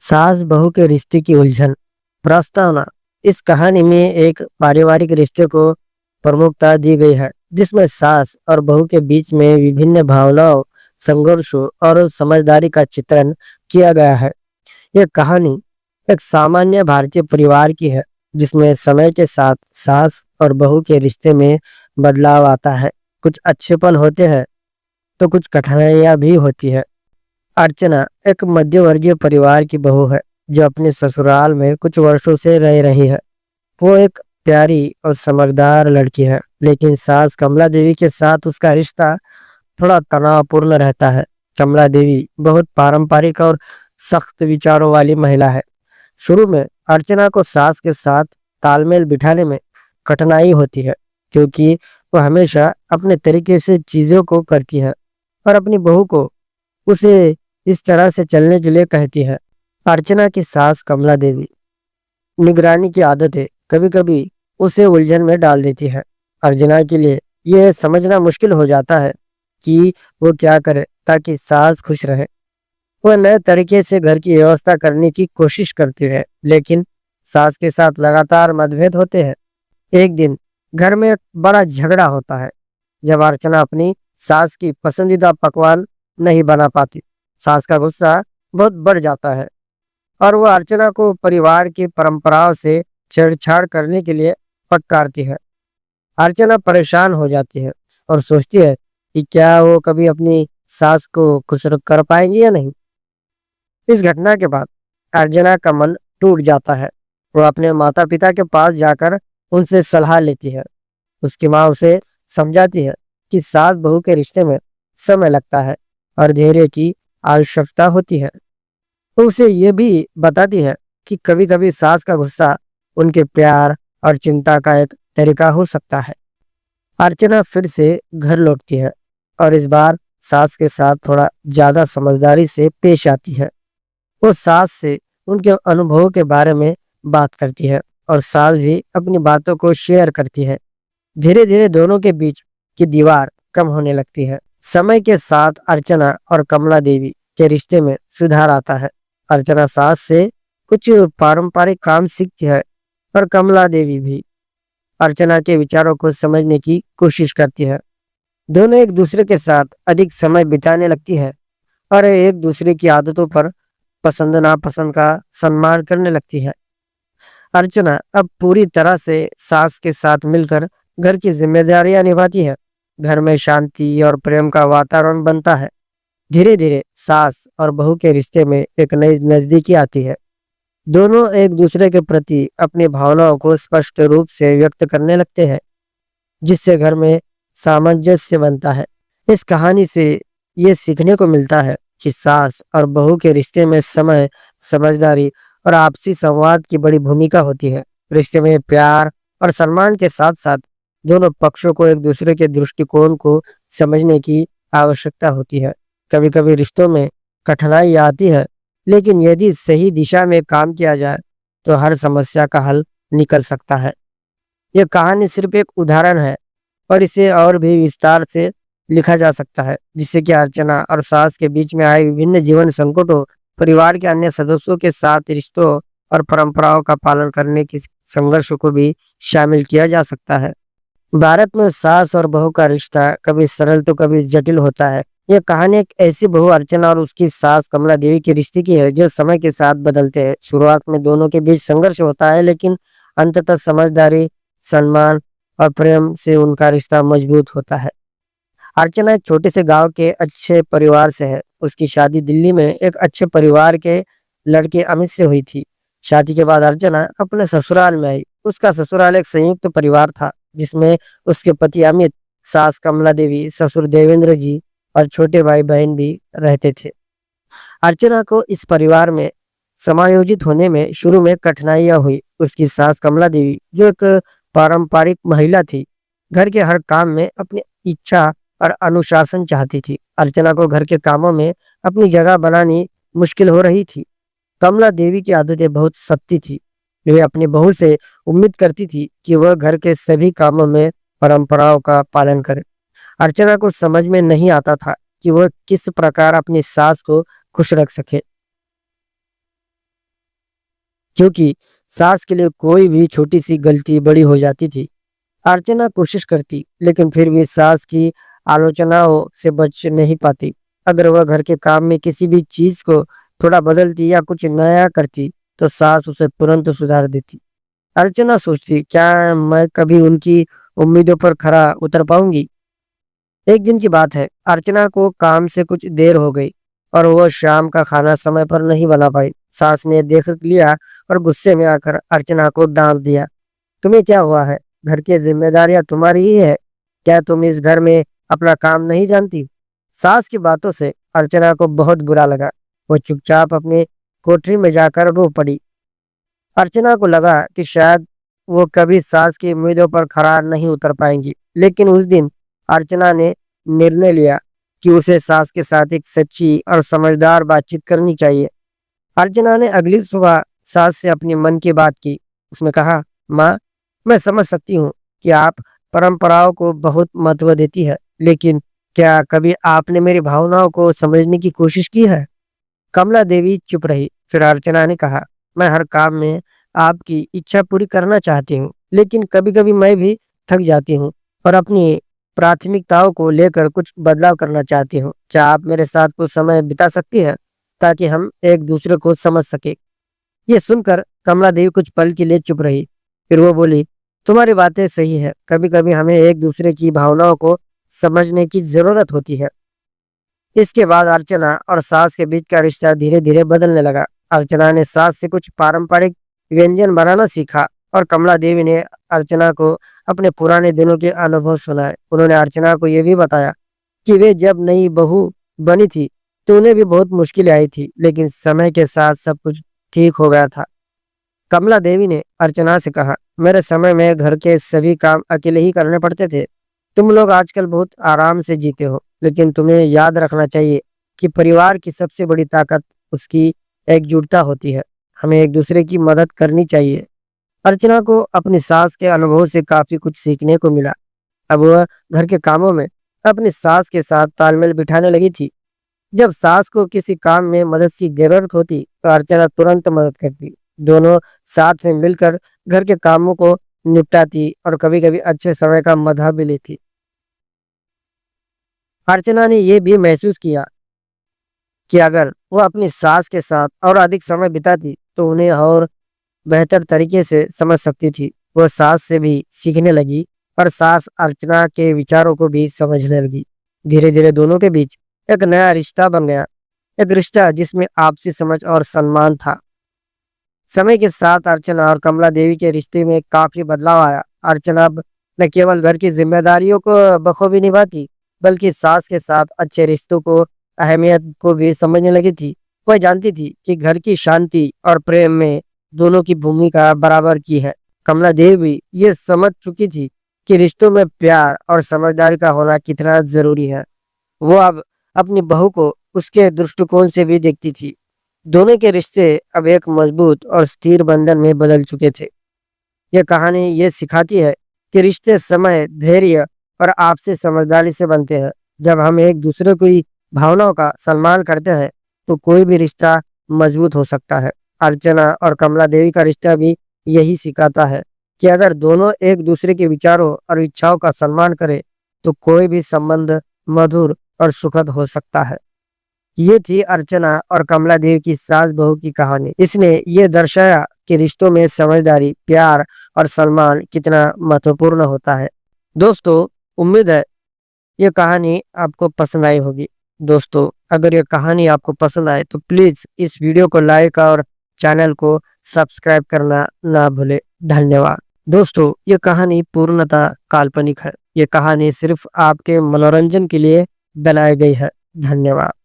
सास बहू के रिश्ते की उलझन। प्रस्तावना। इस कहानी में एक पारिवारिक रिश्ते को प्रमुखता दी गई है, जिसमें सास और बहू के बीच में विभिन्न भावनाओं, संघर्षों और समझदारी का चित्रण किया गया है। यह कहानी एक सामान्य भारतीय परिवार की है, जिसमें समय के साथ सास और बहू के रिश्ते में बदलाव आता है। कुछ अच्छे पल होते हैं, तो कुछ कठिनाइयां भी होती है। अर्चना एक मध्यवर्गीय परिवार की बहू है, जो अपने ससुराल में कुछ वर्षों से रह रही है। वो एक प्यारी और समझदार लड़की है, लेकिन सास कमला देवी के साथ उसका रिश्ता थोड़ा तनावपूर्ण रहता है। कमला देवी बहुत पारंपरिक और सख्त विचारों वाली महिला है। शुरू में अर्चना को सास के साथ तालमेल बिठाने में कठिनाई होती है, क्योंकि वो हमेशा अपने तरीके से चीजों को करती है और अपनी बहू को उसे इस तरह से चलने के लिए कहती है। अर्चना की सास कमला देवी निगरानी की आदतें कभी कभी उसे उलझन में डाल देती है। अर्चना के लिए यह समझना मुश्किल हो जाता है कि वो क्या करे ताकि सास खुश रहे। वह नए तरीके से घर की व्यवस्था करने की कोशिश करती है, लेकिन सास के साथ लगातार मतभेद होते हैं। एक दिन घर में एक बड़ा झगड़ा होता है, जब अर्चना अपनी सास की पसंदीदा पकवान नहीं बना पाती। सास का गुस्सा बहुत बढ़ जाता है और वह अर्चना को परिवार की परंपराओं से छेड़छाड़ करने के लिए फटकारती है। अर्चना परेशान हो जाती है और सोचती है कि क्या वो कभी अपनी सास को खुश कर पाएंगी या नहीं। इस घटना के बाद अर्चना का मन टूट जाता है। वो अपने माता पिता के पास जाकर उनसे सलाह लेती है। उसकी माँ उसे समझाती है कि सास बहू के रिश्ते में समय लगता है और धैर्य की आवश्यकता होती है। वो उसे ये भी बताती है कि कभी कभी सास का गुस्सा उनके प्यार और चिंता का एक तरीका हो सकता है। अर्चना फिर से घर लौटती है और इस बार सास के साथ थोड़ा ज्यादा समझदारी से पेश आती है। वो सास से उनके अनुभवों के बारे में बात करती है और सास भी अपनी बातों को शेयर करती है। धीरे धीरे दोनों के बीच की दीवार कम होने लगती है। समय के साथ अर्चना और कमला देवी के रिश्ते में सुधार आता है। अर्चना सास से कुछ पारंपरिक काम सीखती है और कमला देवी भी अर्चना के विचारों को समझने की कोशिश करती है। दोनों एक दूसरे के साथ अधिक समय बिताने लगती है और एक दूसरे की आदतों पर पसंद नापसंद का सम्मान करने लगती है। अर्चना अब पूरी तरह से सास के साथ मिलकर घर की जिम्मेदारियां निभाती है। घर में शांति और प्रेम का वातावरण बनता है। धीरे धीरे सास और बहू के रिश्ते में एक नई नजदीकी आती है। दोनों एक दूसरे के प्रति अपनी भावनाओं को स्पष्ट रूप से व्यक्त करने लगते हैं, जिससे घर में सामंजस्य बनता है। इस कहानी से ये सीखने को मिलता है कि सास और बहू के रिश्ते में समय, समझदारी और आपसी संवाद की बड़ी भूमिका होती है। रिश्ते में प्यार और सम्मान के साथ साथ दोनों पक्षों को एक दूसरे के दृष्टिकोण को समझने की आवश्यकता होती है। कभी कभी रिश्तों में कठिनाई आती है, लेकिन यदि सही दिशा में काम किया जाए तो हर समस्या का हल निकल सकता है। यह कहानी सिर्फ एक उदाहरण है और इसे और भी विस्तार से लिखा जा सकता है, जिससे कि अर्चना और सास के बीच में आए विभिन्न जीवन संकटों, परिवार के अन्य सदस्यों के साथ रिश्तों और परंपराओं का पालन करने की संघर्ष को भी शामिल किया जा सकता है। भारत में सास और बहू का रिश्ता कभी सरल तो कभी जटिल होता है। यह कहानी एक ऐसी बहू अर्चना और उसकी सास कमला देवी के रिश्ते की है, जो समय के साथ बदलते हैं। शुरुआत में दोनों के बीच संघर्ष होता है, लेकिन अंततः समझदारी, सम्मान और प्रेम से उनका रिश्ता मजबूत होता है। अर्चना एक छोटे से गांव के अच्छे परिवार से है। उसकी शादी दिल्ली में एक अच्छे परिवार के लड़के अमित से हुई थी। शादी के बाद अर्चना अपने ससुराल में आई। उसका ससुराल एक संयुक्त परिवार था, जिसमें उसके पति अमित, सास कमला देवी, ससुर देवेंद्र जी और छोटे भाई बहन भी रहते थे। अर्चना को इस परिवार में समायोजित होने में शुरू में कठिनाइयां हुई। उसकी सास कमला देवी, जो एक पारंपरिक महिला थी, घर के हर काम में अपनी इच्छा और अनुशासन चाहती थी। अर्चना को घर के कामों में अपनी जगह बनानी मुश्किल हो रही थी। कमला देवी की आदतें बहुत सख्ती थी। वे अपनी बहू से उम्मीद करती थी कि वह घर के सभी कामों में परंपराओं का पालन करे। अर्चना को समझ में नहीं आता था कि वह किस प्रकार अपनी सास को खुश रख सके। क्योंकि सास के लिए कोई भी छोटी सी गलती बड़ी हो जाती थी। अर्चना कोशिश करती, लेकिन फिर भी सास की आलोचनाओं से बच नहीं पाती। अगर वह घर के काम में किसी भी चीज को थोड़ा बदलती या कुछ नया करती, तो सास उसे तुरंत सुधार देती। अर्चना सोचती, क्या मैं कभी उनकी उम्मीदों पर खरा उतर पाऊंगी? एक दिन की बात है, अर्चना को काम से कुछ देर हो गई और वह शाम का खाना समय पर नहीं बना पाई। सास ने देख लिया और गुस्से में आकर अर्चना को डांट दिया। तुम्हें क्या हुआ है? घर की जिम्मेदारियां तुम्हारी ही है। क्या तुम इस घर में अपना काम नहीं जानती? सास की बातों से अर्चना को बहुत बुरा लगा। वो चुपचाप अपने कोठरी में जाकर रो पड़ी। अर्चना को लगा कि शायद वो कभी सास की उम्मीदों पर खरा नहीं उतर पाएंगी। लेकिन उस दिन अर्चना ने निर्णय लिया कि उसे सास के साथ एक सच्ची और समझदार बातचीत करनी चाहिए। अर्चना ने अगली सुबह सास से अपने मन की बात की। उसने कहा, माँ, मैं समझ सकती हूँ कि आप परंपराओं को बहुत महत्व देती है, लेकिन क्या कभी आपने मेरी भावनाओं को समझने की कोशिश की है? कमला देवी चुप रही। फिर अर्चना ने कहा, मैं हर काम में आपकी इच्छा पूरी करना चाहती हूँ, लेकिन कभी-कभी मैं भी थक जाती हूँ और अपनी प्राथमिकताओं को लेकर कुछ बदलाव करना चाहती हूँ। क्या आप मेरे साथ कुछ समय बिता सकती हैं, ताकि हम एक दूसरे को समझ सके? ये सुनकर कमला देवी कुछ पल के लिए चुप रही। फिर वो बोली, तुम्हारी बातें सही है। कभी-कभी हमें एक दूसरे की भावनाओं को समझने की जरूरत होती है। इसके बाद अर्चना और सास के बीच का रिश्ता धीरे धीरे बदलने लगा। अर्चना ने सास से कुछ पारंपरिक व्यंजन बनाना सीखा और कमला देवी ने अर्चना को अपने पुराने दिनों के अनुभव सुनाए। उन्होंने अर्चना को यह भी बताया कि वे जब नई बहू बनी थी, तो उन्हें भी बहुत मुश्किलें आई थी, लेकिन समय के साथ सब कुछ ठीक हो गया था। कमला देवी ने अर्चना से कहा, मेरे समय में घर के सभी काम अकेले ही करने पड़ते थे। तुम लोग आजकल बहुत आराम से जीते हो, लेकिन तुम्हें याद रखना चाहिए कि परिवार की सबसे बड़ी ताकत उसकी एकजुटता होती है। हमें एक दूसरे की मदद करनी चाहिए। अर्चना को अपनी सास के अनुभव से काफी कुछ सीखने को मिला। अब वह घर के कामों में अपनी सास के साथ तालमेल बिठाने लगी थी। जब सास को किसी काम में मदद की जरूरत होती, तो अर्चना तुरंत मदद करती। दोनों साथ में मिलकर घर के कामों को निपटाती और कभी-कभी अच्छे समय का मजा भी लेती। अर्चना ने यह भी महसूस किया कि अगर वह अपनी सास के साथ और अधिक समय बिताती, तो उन्हें और बेहतर तरीके से समझ सकती थी। वह सास से भी सीखने लगी और सास अर्चना के विचारों को भी समझने लगी। धीरे धीरे दोनों के बीच एक नया रिश्ता बन गया, एक रिश्ता जिसमें आपसी समझ और सम्मान था। समय के साथ अर्चना और कमला देवी के रिश्ते में काफी बदलाव आया। अर्चना अब न केवल घर की जिम्मेदारियों को बखूबी निभाती, बल्कि सास के साथ अच्छे रिश्तों को अहमियत को भी समझने लगी थी। वह जानती थी कि घर की शांति और प्रेम में दोनों की भूमिका बराबर की है। कमला देवी भी ये समझ चुकी थी कि रिश्तों में प्यार और समझदारी का होना कितना जरूरी है। वो अब अपनी बहू को उसके दृष्टिकोण से भी देखती थी। दोनों के रिश्ते अब एक मजबूत और स्थिर बंधन में बदल चुके थे। यह कहानी ये सिखाती है कि रिश्ते समय, धैर्य और आपसी समझदारी से बनते हैं। जब हम एक दूसरे की भावनाओं का सम्मान करते हैं, तो कोई भी रिश्ता मजबूत हो सकता है। अर्चना और कमला देवी का रिश्ता भी यही सिखाता है कि अगर दोनों एक दूसरे के विचारों और इच्छाओं का सम्मान करें, तो कोई भी संबंध मधुर और सुखद हो सकता है। ये थी अर्चना और कमला देव की सास बहू की कहानी। इसने ये दर्शाया कि रिश्तों में समझदारी, प्यार और सम्मान कितना महत्वपूर्ण होता है। दोस्तों, उम्मीद है ये कहानी आपको पसंद आई होगी। दोस्तों, अगर ये कहानी आपको पसंद आए, तो प्लीज इस वीडियो को लाइक और चैनल को सब्सक्राइब करना ना भूले। धन्यवाद। दोस्तों, ये कहानी पूर्णतः काल्पनिक है। ये कहानी सिर्फ आपके मनोरंजन के लिए बनाई गई है। धन्यवाद।